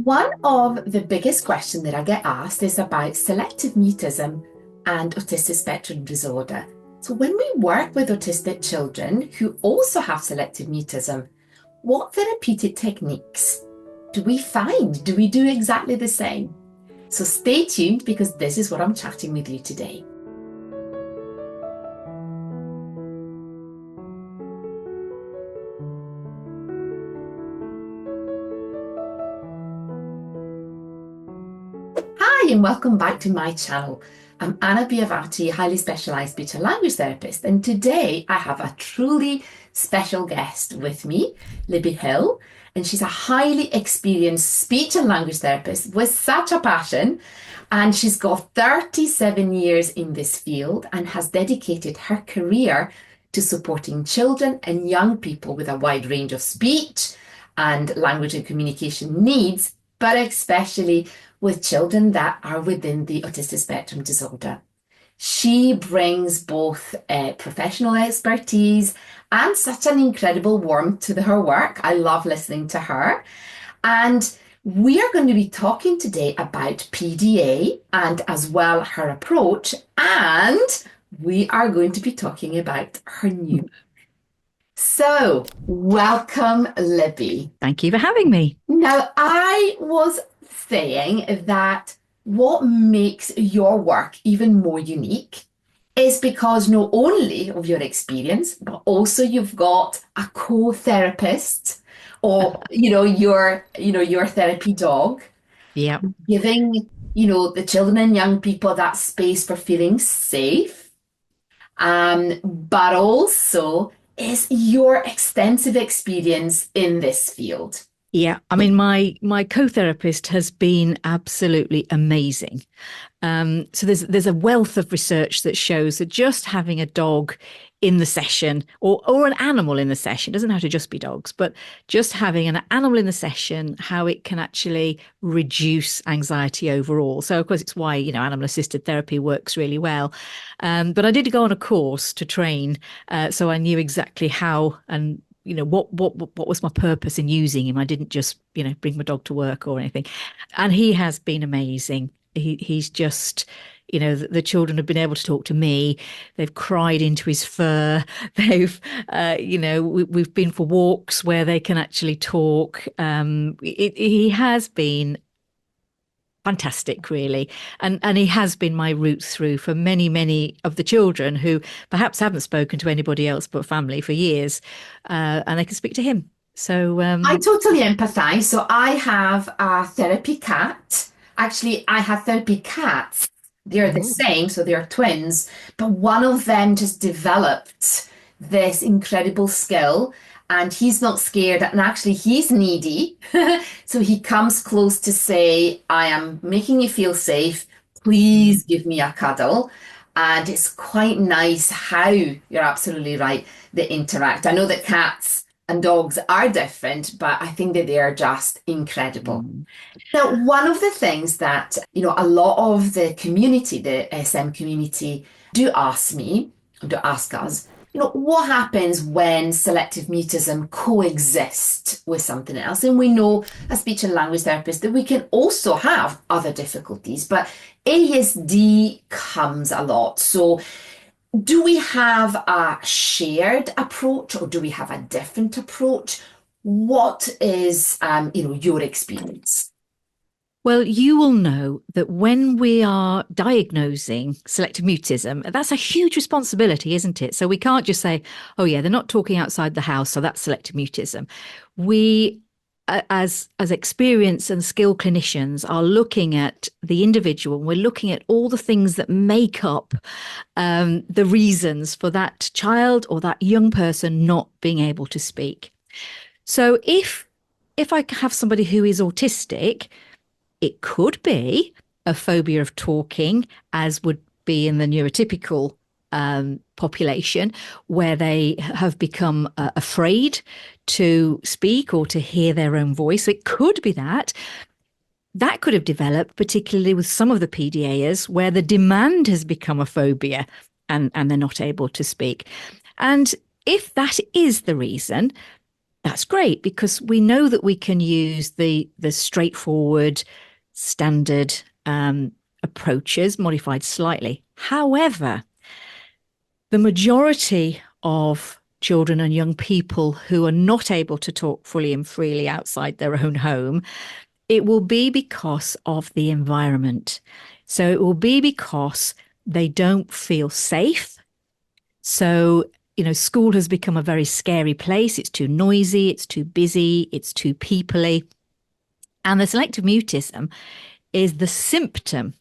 One of the biggest questions that I get asked is about selective mutism and autistic spectrum disorder. So, when we work with autistic children who also have selective mutism, what therapeutic techniques do we find? Do we do exactly the same? So, stay tuned because this is what I'm chatting with you today. Hi, and welcome back to my channel. I'm Anna Biavati, highly specialised speech and language therapist, and today I have a truly special guest with me, Libby Hill, and she's a highly experienced speech and language therapist with such a passion, and she's got 37 years in this field and has dedicated her career to supporting children and young people with a wide range of speech and language and communication needs, but especially with children that are within the autistic spectrum disorder. She brings both professional expertise and such an incredible warmth to her work. I love listening to her. And we are going to be talking today about PDA and as well her approach. And we are going to be talking about her new book. So, welcome, Libby. Thank you for having me. Now, I was saying that what makes your work even more unique is because not only of your experience, but also you've got a co-therapist or, your therapy dog, Yeah. giving, the children and young people that space for feeling safe. But also is your extensive experience in this field. Yeah. I mean, my co-therapist has been absolutely amazing. So there's a wealth of research that shows that just having a dog in the session or an animal in the session, doesn't have to just be dogs, but just having an animal in the session, how it can actually reduce anxiety overall. So of course it's why, animal assisted therapy works really well. But I did go on a course to train, so I knew exactly how and what was my purpose in using him. I didn't just bring my dog to work or anything, and he has been amazing. He's just, the children have been able to talk to me. They've cried into his fur. They've, we've been for walks where they can actually talk. He has been fantastic, really. And he has been my route through for many, many of the children who perhaps haven't spoken to anybody else but family for years, and they can speak to him. So I totally empathize. So I have a therapy cat. Actually, I have therapy cats. They're the same, so they're twins, but one of them just developed this incredible skill and he's not scared. And actually, he's needy. So he comes close to say, I am making you feel safe. Please give me a cuddle. And it's quite nice how you're absolutely right, they interact. I know that cats and dogs are different, but I think that they are just incredible. Now, one of the things that, a lot of the community, the SM community, do ask us, what happens when selective mutism coexists with something else? And we know as speech and language therapists that we can also have other difficulties, but ASD comes a lot. So do we have a shared approach or do we have a different approach? What is, your experience? Well, you will know that when we are diagnosing selective mutism, that's a huge responsibility, isn't it? So we can't just say, oh, yeah, they're not talking outside the house, so that's selective mutism. We, as experienced and skilled clinicians, are looking at the individual. We're looking at all the things that make up the reasons for that child or that young person not being able to speak. So if I have somebody who is autistic, it could be a phobia of talking, as would be in the neurotypical population, where they have become afraid to speak or to hear their own voice. So it could be that. That could have developed, particularly with some of the PDAs, where the demand has become a phobia and they're not able to speak. And if that is the reason, That's great because we know that we can use the straightforward standard approaches modified slightly. However, the majority of children and young people who are not able to talk fully and freely outside their own home, it will be because of the environment. So it will be because they don't feel safe. So, school has become a very scary place. It's too noisy, it's too busy, it's too peoply. And the selective mutism is the symptom.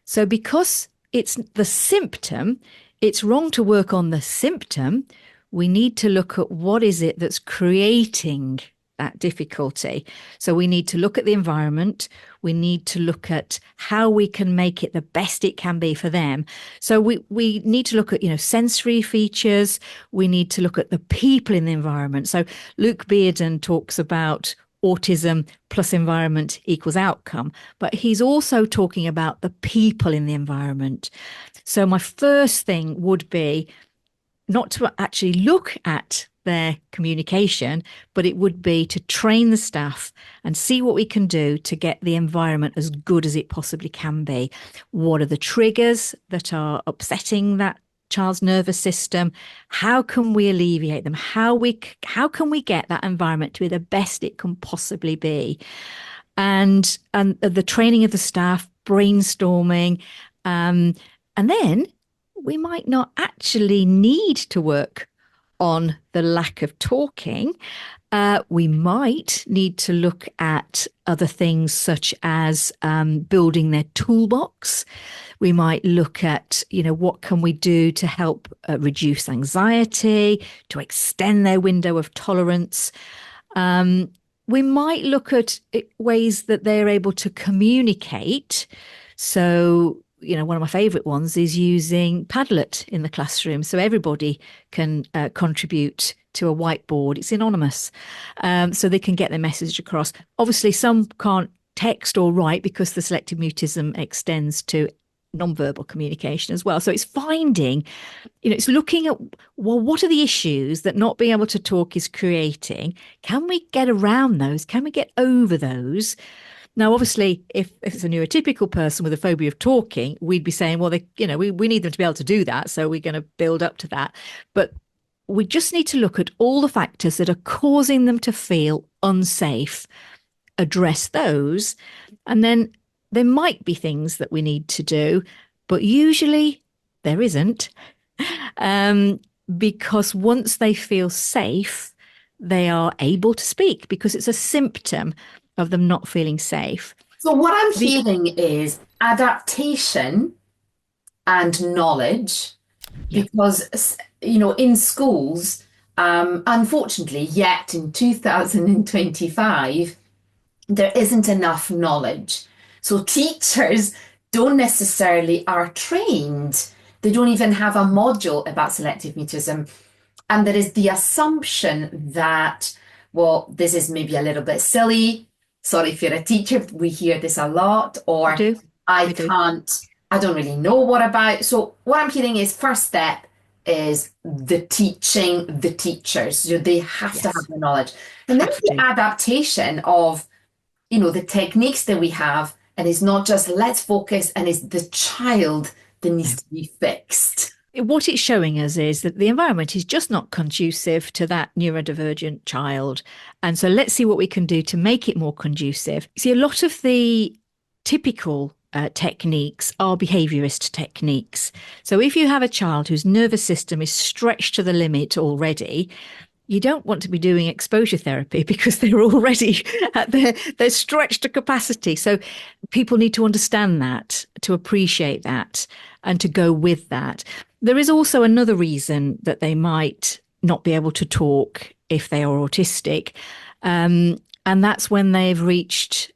So because it's the symptom, it's wrong to work on the symptom. We need to look at what is it that's creating that difficulty. So we need to look at the environment. We need to look at how we can make it the best it can be for them. So we need to look at, sensory features. We need to look at the people in the environment. So Luke Bearden talks about autism plus environment equals outcome, but he's also talking about the people in the environment. So my first thing would be not to actually look at their communication, but it would be to train the staff and see what we can do to get the environment as good as it possibly can be. What are the triggers that are upsetting that child's nervous system? How can we alleviate them? How can we get that environment to be the best it can possibly be? And the training of the staff, brainstorming, and then we might not actually need to work on the lack of talking. We might need to look at other things such as building their toolbox. We might look at, what can we do to help reduce anxiety, to extend their window of tolerance. We might look at ways that they're able to communicate. So, one of my favourite ones is using Padlet in the classroom. So everybody can contribute to a whiteboard. It's anonymous. So they can get their message across. Obviously, some can't text or write because the selective mutism extends to nonverbal communication as well. So it's finding, it's looking at, well, what are the issues that not being able to talk is creating? Can we get around those? Can we get over those? Now, obviously, if it's a neurotypical person with a phobia of talking, we'd be saying, well, we need them to be able to do that. So we're going to build up to that. But we just need to look at all the factors that are causing them to feel unsafe, address those, and then there might be things that we need to do, but usually there isn't, because once they feel safe, they are able to speak because it's a symptom of them not feeling safe. So what I'm hearing is adaptation and knowledge, because, in schools, unfortunately, yet in 2025, there isn't enough knowledge. So teachers don't necessarily are trained. They don't even have a module about selective mutism. And there is the assumption that, well, this is maybe a little bit silly. Sorry if you're a teacher, we hear this a lot, or I don't really know what about. So what I'm hearing is first step is the teaching the teachers. So they have to have the knowledge. And then the adaptation of, the techniques that we have. And it's not just let's focus, and it's the child that needs to be fixed. What it's showing us is that the environment is just not conducive to that neurodivergent child. And so let's see what we can do to make it more conducive. See, a lot of the typical techniques are behaviorist techniques. So if you have a child whose nervous system is stretched to the limit already, you don't want to be doing exposure therapy because they're already they're stretched to capacity. So people need to understand that, to appreciate that, and to go with that. There is also another reason that they might not be able to talk if they are autistic, and that's when they've reached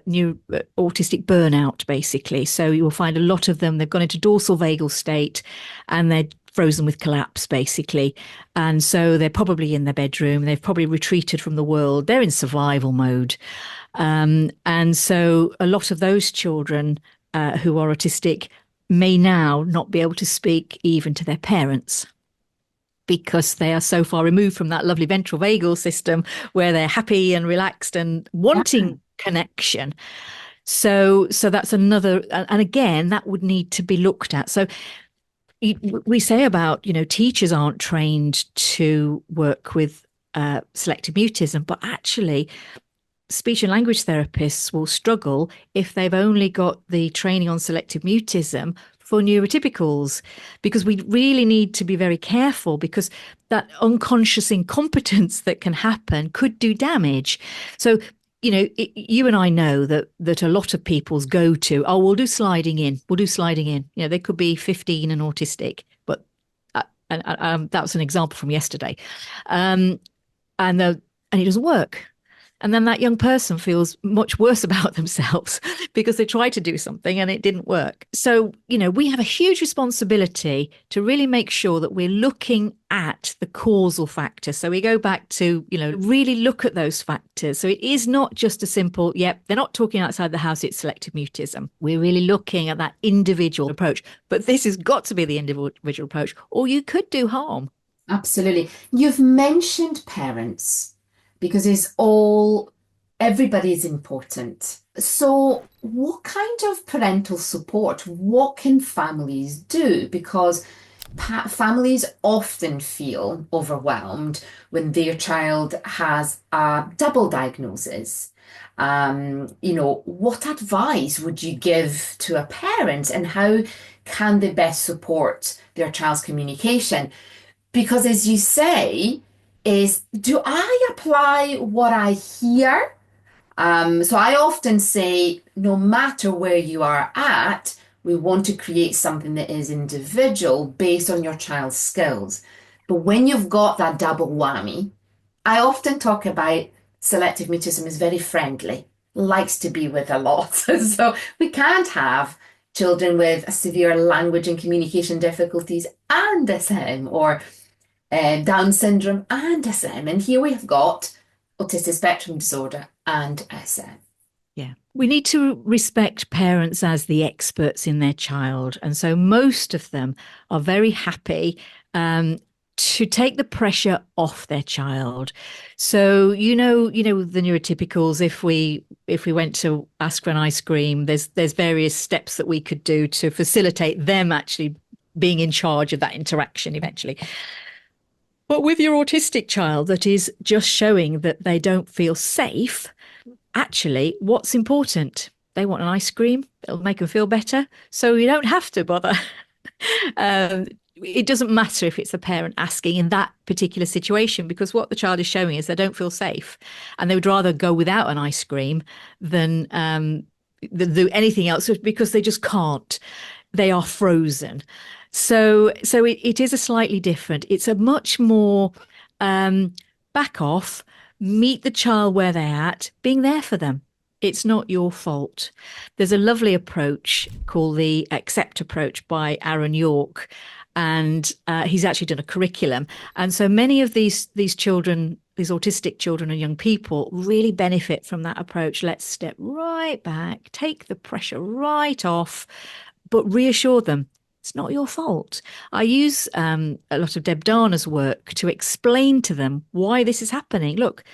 new autistic burnout, basically. So you will find a lot of them, they've gone into dorsal vagal state and they're frozen with collapse, basically. And so they're probably in their bedroom. They've probably retreated from the world. They're in survival mode. And so a lot of those children who are autistic may now not be able to speak even to their parents because they are so far removed from that lovely ventral vagal system where they're happy and relaxed and wanting connection. So that's another, and again, that would need to be looked at. So we say about, teachers aren't trained to work with selective mutism, but actually speech and language therapists will struggle if they've only got the training on selective mutism for neurotypicals, because we really need to be very careful, because that unconscious incompetence that can happen could do damage. So, you and I know that a lot of people's go to, we'll do sliding in. They could be 15 and autistic, but that was an example from yesterday. And it doesn't work. And then that young person feels much worse about themselves because they tried to do something and it didn't work. So, we have a huge responsibility to really make sure that we're looking at the causal factors. So we go back to, really look at those factors. So it is not just a simple, they're not talking outside the house, it's selective mutism. We're really looking at that individual approach. But this has got to be the individual approach, or you could do harm. Absolutely. You've mentioned parents, because everybody is important. So what kind of parental support, what can families do? Because families often feel overwhelmed when their child has a double diagnosis. What advice would you give to a parent, and how can they best support their child's communication? Because as you say, do I apply what I hear? So I often say, no matter where you are at, we want to create something that is individual based on your child's skills. But when you've got that double whammy, I often talk about selective mutism is very friendly, likes to be with a lot. So we can't have children with severe language and communication difficulties and SM, or Down syndrome and SM. And here we have got autistic spectrum disorder and SM. Yeah. We need to respect parents as the experts in their child. And so most of them are very happy to take the pressure off their child. So, the neurotypicals, if we went to ask for an ice cream, there's various steps that we could do to facilitate them actually being in charge of that interaction eventually. But with your autistic child that is just showing that they don't feel safe, actually, what's important? They want an ice cream. It'll make them feel better. So you don't have to bother. It doesn't matter if it's the parent asking in that particular situation, because what the child is showing is they don't feel safe, and they would rather go without an ice cream than do anything else, because they just can't. They are frozen. So it is a slightly different. It's a much more back off, meet the child where they're at, being there for them. It's not your fault. There's a lovely approach called the Accept approach by Aaron York, and he's actually done a curriculum. And so many of these children, these autistic children and young people, really benefit from that approach. Let's step right back, take the pressure right off, but reassure them. It's not your fault. I use a lot of Deb Dana's work to explain to them why this is happening. Look,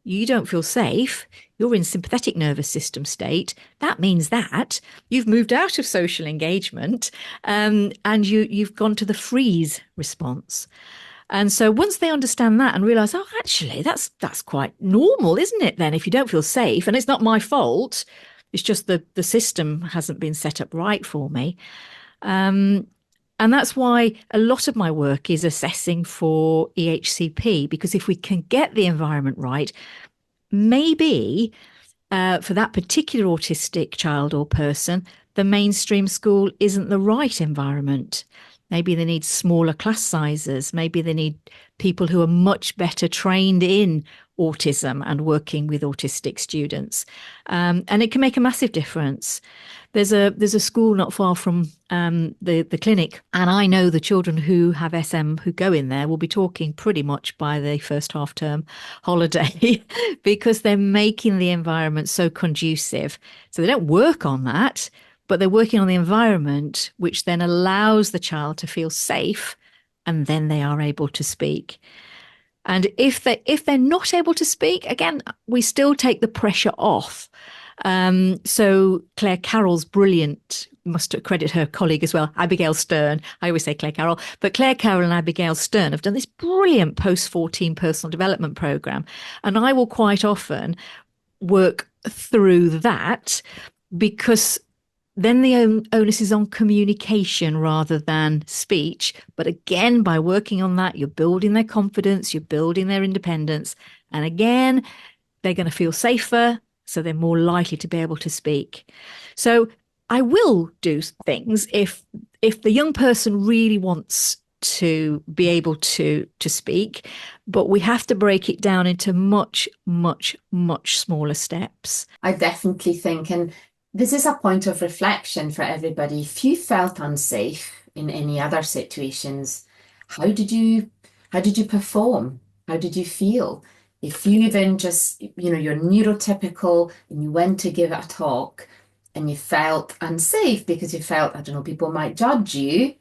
you don't feel safe. You're in sympathetic nervous system state. That means that you've moved out of social engagement and you've gone to the freeze response. And so once they understand that and realize, actually, that's quite normal, isn't it then, if you don't feel safe? And it's not my fault. It's just the system hasn't been set up right for me. And that's why a lot of my work is assessing for EHCP, because if we can get the environment right, maybe for that particular autistic child or person, the mainstream school isn't the right environment. Maybe they need smaller class sizes. Maybe they need people who are much better trained in autism and working with autistic students. And it can make a massive difference. There's a school not far from the clinic, and I know the children who have SM who go in there will be talking pretty much by the first half-term holiday because they're making the environment so conducive. So they don't work on that, but they're working on the environment, which then allows the child to feel safe and then they are able to speak. And if they're not able to speak, again, we still take the pressure off. So Claire Carroll's brilliant, must credit her colleague as well, Abigail Stern. I always say Claire Carroll, but Claire Carroll and Abigail Stern have done this brilliant post-14 personal development program. And I will quite often work through that, because then the onus is on communication rather than speech. But again, by working on that, you're building their confidence, you're building their independence. And again, they're going to feel safer, so they're more likely to be able to speak. So I will do things if the young person really wants to be able to speak, but we have to break it down into much, much, much smaller steps. I definitely think, and this is a point of reflection for everybody. If you felt unsafe in any other situations, how did you perform? How did you feel? If you even just, you're neurotypical and you went to give a talk and you felt unsafe because you felt, I don't know, people might judge you,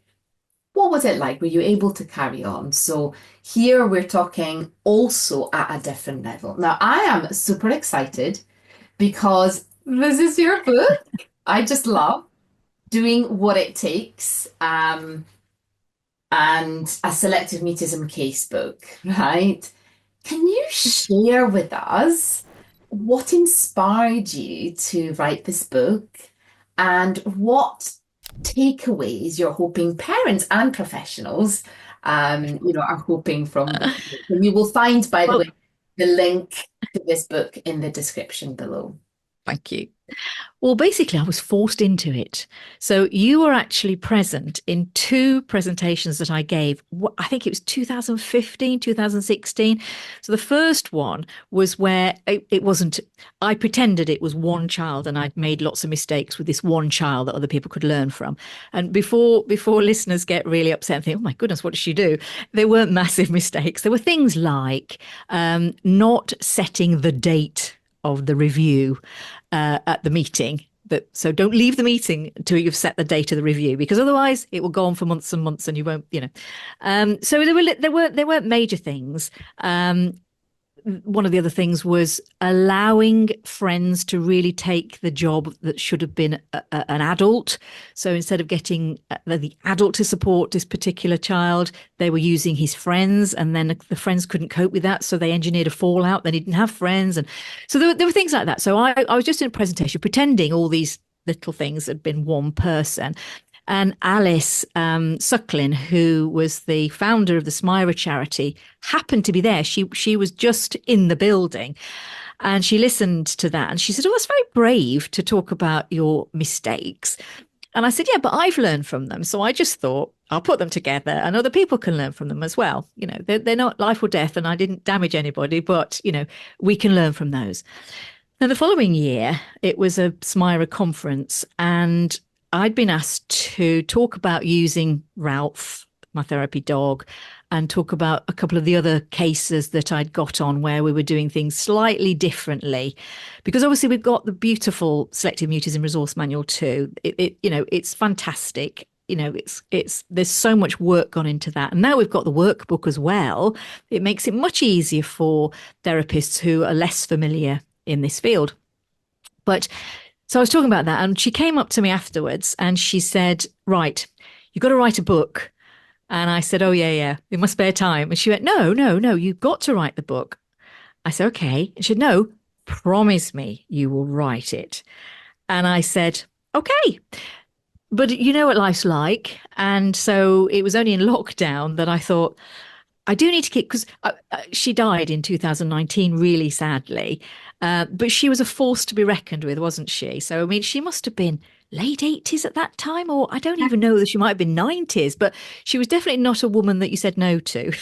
what was it like? Were you able to carry on? So here we're talking also at a different level. Now, I am super excited because this is your book. I just love doing what it takes, and a selective mutism casebook, right? Can you share with us what inspired you to write this book and what takeaways you're hoping parents and professionals, are hoping from the book? And you will find, by the way, the link to this book in the description below. Thank you. Well, basically, I was forced into it. So you were actually present in two presentations that I gave. I think it was 2015, 2016. So the first one was where it wasn't, I pretended it was one child and I'd made lots of mistakes with this one child that other people could learn from. And before listeners get really upset and think, oh my goodness, what did she do? There weren't massive mistakes. There were things like not setting the date of the review at the meeting. So don't leave the meeting until you've set the date of the review, because otherwise it will go on for months and months and you won't, So there weren't major things. One of the other things was allowing friends to really take the job that should have been an adult. So instead of getting the adult to support this particular child, they were using his friends, and then the friends couldn't cope with that. So they engineered a fallout. They didn't have friends. And so there were things like that. So I was just in a presentation pretending all these little things had been one person. And Alice Sucklin, who was the founder of the Smira charity, happened to be there. She was just in the building, and she listened to that. And she said, oh, that's very brave to talk about your mistakes. And I said, yeah, but I've learned from them. So I just thought I'll put them together and other people can learn from them as well. They're not life or death, and I didn't damage anybody, but, we can learn from those. Now, the following year, it was a Smira conference, and I'd been asked to talk about using Ralph, my therapy dog, and talk about a couple of the other cases that I'd got on where we were doing things slightly differently. Because obviously we've got the beautiful Selective Mutism resource manual too. It's fantastic. There's so much work gone into that. And now we've got the workbook as well. It makes it much easier for therapists who are less familiar in this field. So I was talking about that, and she came up to me afterwards and she said, right, you've got to write a book. And I said, oh, yeah, in my spare time. And she went, no, you've got to write the book. I said, okay. And she said, no, promise me you will write it. And I said, okay. But you know what life's like. And so it was only in lockdown that I thought, I do need to keep, because she died in 2019, really sadly. But she was a force to be reckoned with, wasn't she? So, I mean, she must have been late 80s at that time, or I don't even know that she might have been 90s, but she was definitely not a woman that you said no to.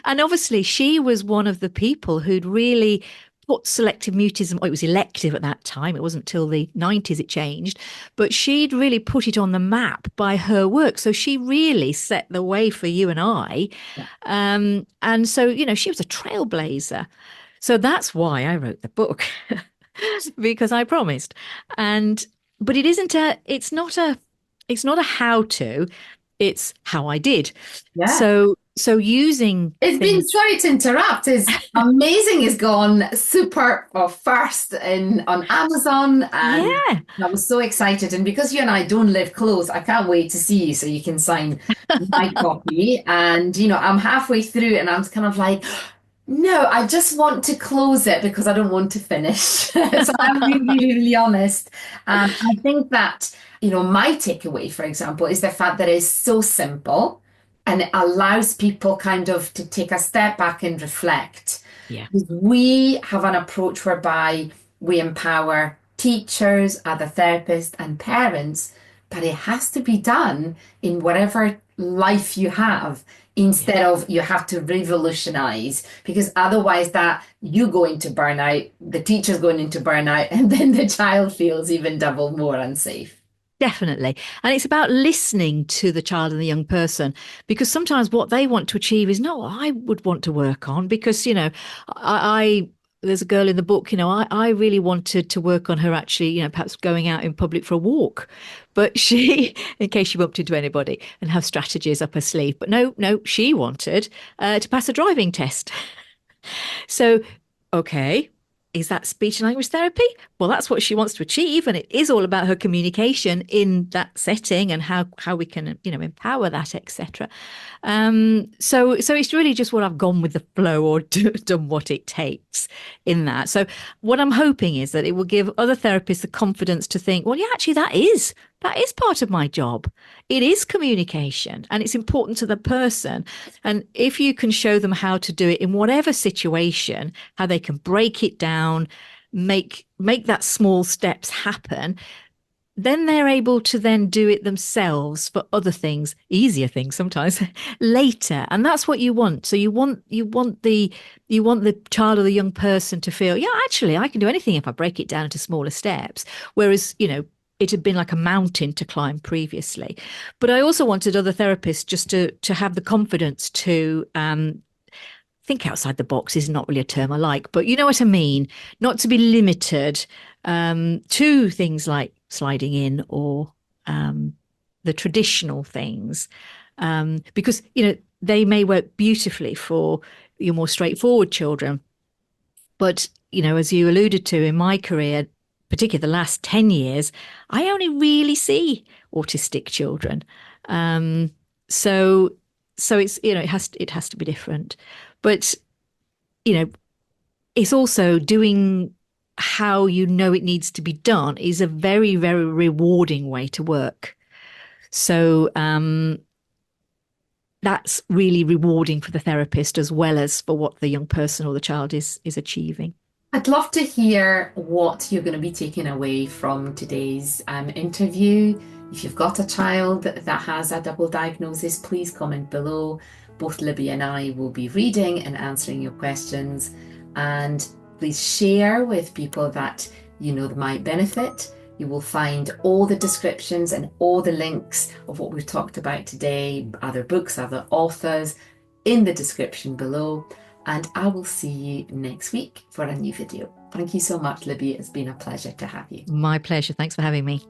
And obviously, she was one of the people who'd really put selective mutism, it was elective at that time, it wasn't till the 90s it changed, but she'd really put it on the map by her work. So she really set the way for you and I. Yeah. And so, she was a trailblazer. So that's why I wrote the book, because I promised. But it's not a how-to. it's how I did. Yeah. So using It's been, things. sorry to interrupt, is amazing has gone super first in on Amazon, and Yeah. I was so excited. And because you and I don't live close, I can't wait to see you so you can sign my copy. And I'm halfway through and I'm kind of like, no, I just want to close it because I don't want to finish. So I'm being really, really honest. I think that, my takeaway, for example, is the fact that it's so simple and it allows people kind of to take a step back and reflect. Yeah. We have an approach whereby we empower teachers, other therapists, and parents, but it has to be done in whatever life you have Yeah. instead of you have to revolutionize, because otherwise that you go into burnout, the teacher's going into burnout, and then the child feels even double more unsafe. Definitely. And it's about listening to the child and the young person, because sometimes what they want to achieve is not what I would want to work on. Because, I there's a girl in the book, I really wanted to work on her actually, perhaps going out in public for a walk. But she, in case she bumped into anybody, and have strategies up her sleeve. But no, she wanted to pass a driving test. So, okay, is that speech and language therapy? Well, that's what she wants to achieve, and it is all about her communication in that setting and how we can empower that, etc. So it's really just what I've gone with the flow or done what it takes in that. So what I'm hoping is that it will give other therapists the confidence to think, well, yeah, actually that is part of my job. It is communication and it's important to the person. And if you can show them how to do it in whatever situation, how they can break it down, make that small steps happen, then they're able to then do it themselves for other things, easier things sometimes later. And that's what you want. So you want the child or the young person to feel, yeah, actually I can do anything if I break it down into smaller steps. Whereas, it had been like a mountain to climb previously. But I also wanted other therapists just to have the confidence to think outside the box is not really a term I like, but you know what I mean? Not to be limited to things like sliding in or the traditional things, because they may work beautifully for your more straightforward children, but as you alluded to in my career, particularly the last 10 years, I only really see autistic children. Um, so it's it has to be different, but you know it's also doing how it needs to be done is a very, very rewarding way to work. So that's really rewarding for the therapist as well as for what the young person or the child is achieving. I'd love to hear what you're going to be taking away from today's interview. If you've got a child that has a double diagnosis, please comment below. Both Libby and I will be reading and answering your questions. And please share with people that that might benefit. You will find all the descriptions and all the links of what we've talked about today, other books, other authors, in the description below. And I will see you next week for a new video. Thank you so much, Libby. It's been a pleasure to have you. My pleasure. Thanks for having me.